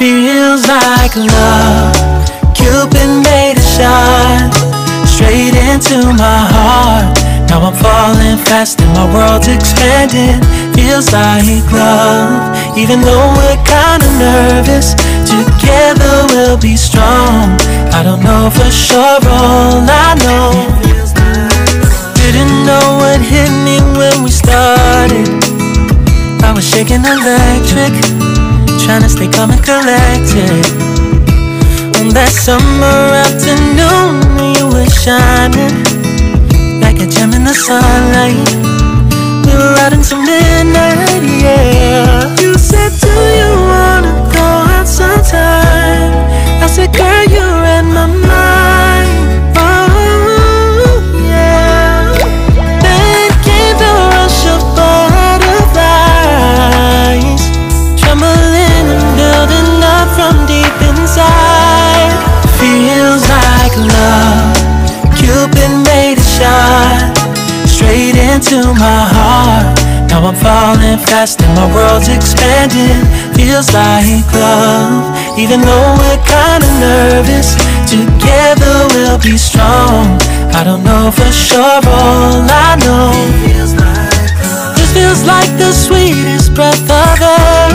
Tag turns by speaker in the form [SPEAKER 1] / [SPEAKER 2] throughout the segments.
[SPEAKER 1] Feels like love, Cupid made a shot straight into my heart. Now I'm falling fast and my world's expanding. Feels like love, even though we're kinda nervous. Together we'll be strong. I don't know for sure, all I know. Didn't know what hit me when we started. I was shaking electric, trying to stay calm and collected. On that summer afternoon when you were shining like a gem in the sunlight, we were out until midnight, yeah. You said, do you wanna go out sometime? I said, girl, you read my mind. Oh, yeah. Then came the rush of butterflies, trembling and building up from deep inside. Feels like love, Cupid made a shot straight into my heart. Now I'm falling fast and my world's expanding. Feels like love, even though we're kinda nervous. Together we'll be strong. I don't know for sure, all I know. This feels like the sweetest breath of air.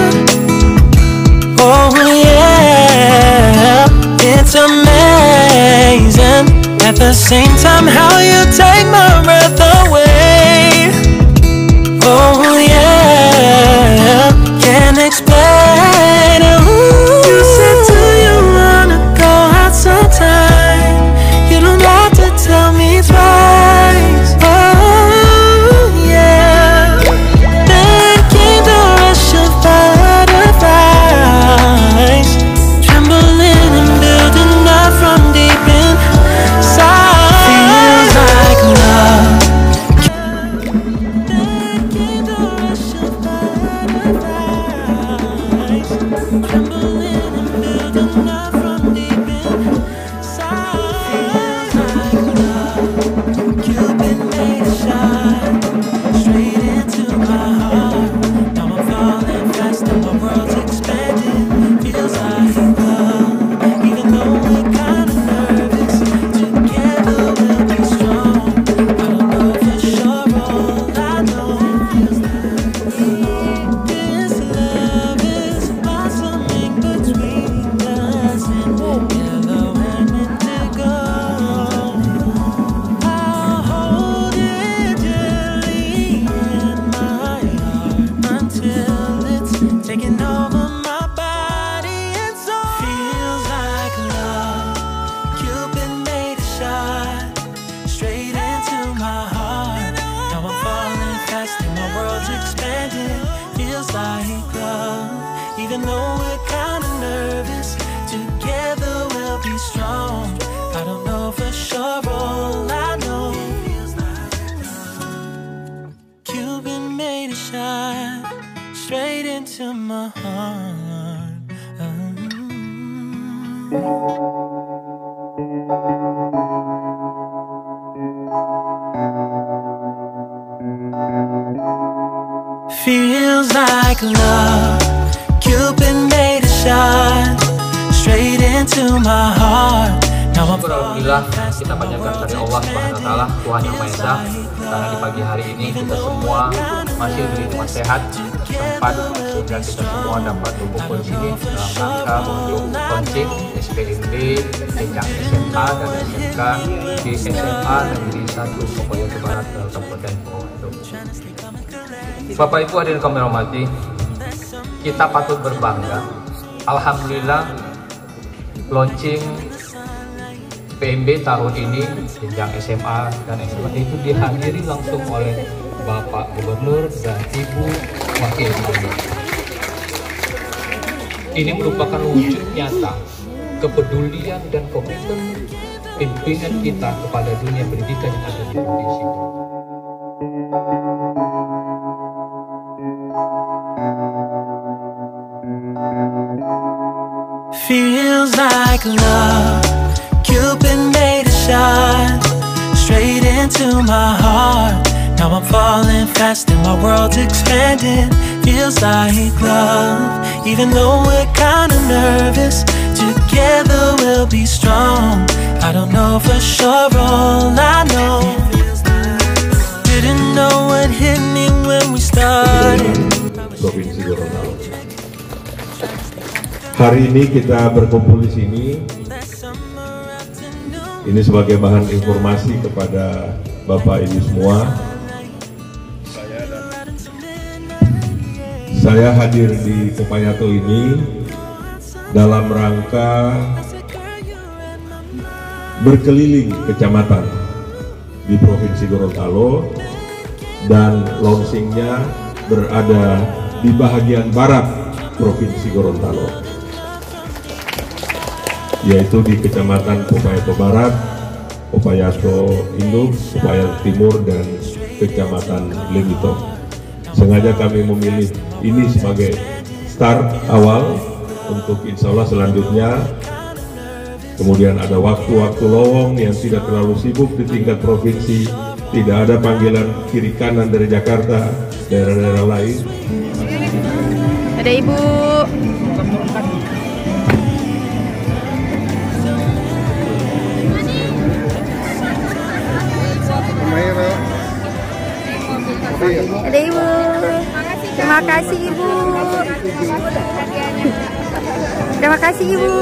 [SPEAKER 1] Oh yeah, it's amazing. At the same time, how you take my breath away. Oh yeah, can't explain it. Ooh. You said, do you wanna go out sometime? You don't have to tell me twice. Oh yeah. Then came the rush of butterflies, trembling and building up from deep inside. Feels like love. Then came the rush of butterflies, trembling and building up from deep inside. Feels like love, Cupid made a shot straight into my heart. Now I'm falling fast and my world's expanding. Feels like love, even though we're kinda nervous. Together we'll be strong. I don't know for sure, all I know is this love is blossoming between us, and together we're meant to go. I'll hold it gently in my heart until it's taking over my body and soul. Feels like love, Cupid made a shot straight into my heart. Now I'm falling fast and my world's expanding. Feels like love, even though we're kinda nervous. Together we'll be strong. I don't know for sure, all I know. Cupid made a shot straight into my heart. Feels like love, Cupid made a shot straight into my heart. Now I'm
[SPEAKER 2] Alhamdulillah, kita panjatkan dari Allah Subhanahu wa Ta'ala, Tuhan Yang Maha Esa, karena di pagi hari ini kita semua masih diberi nikmat sehat, sempat, sehingga kita semua dapat berkumpul di sini dalam rangka untuk launching SPMB jenjang SMA dan SMK di SMA Negeri 1 Popayato Barat Kabupaten Pembukaan. Bapak Ibu hadirin kami hormati, kita patut berbangga. Alhamdulillah launching Spmb tahun ini jenjang SMA dan SMK itu dihadiri langsung oleh Bapak Gubernur dan Ibu Wakil Gubernur. Ini merupakan wujud nyata kepedulian dan komitmen pimpinan kita kepada dunia pendidikan yang ada di Indonesia.
[SPEAKER 1] Feels like love, Cupid made a shot straight into my heart. Now I'm falling fast and my world's expanding. Feels like love, even though we're kinda nervous. Together we'll be strong. I don't know for sure, all I know. Didn't know what hit me when we started.
[SPEAKER 3] Provinsi Gorontalo. Hari ini kita berkumpul di sini. Ini sebagai bahan informasi kepada Bapak Ibu semua. Saya hadir di Popayato ini dalam rangka berkeliling kecamatan di Provinsi Gorontalo dan launchingnya berada di bagian barat Provinsi Gorontalo, yaitu di Kecamatan Popayato Barat, Popayato Induk, Popayato Timur, dan Kecamatan Lemito. Sengaja kami memilih ini sebagai start awal untuk insya Allah selanjutnya. Kemudian ada waktu-waktu lowong yang tidak terlalu sibuk di tingkat provinsi, tidak ada panggilan kiri kanan dari Jakarta, daerah-daerah lain.
[SPEAKER 4] Ada Ibu. Ada Ibu. Terima kasih Ibu. Terima kasih Ibu.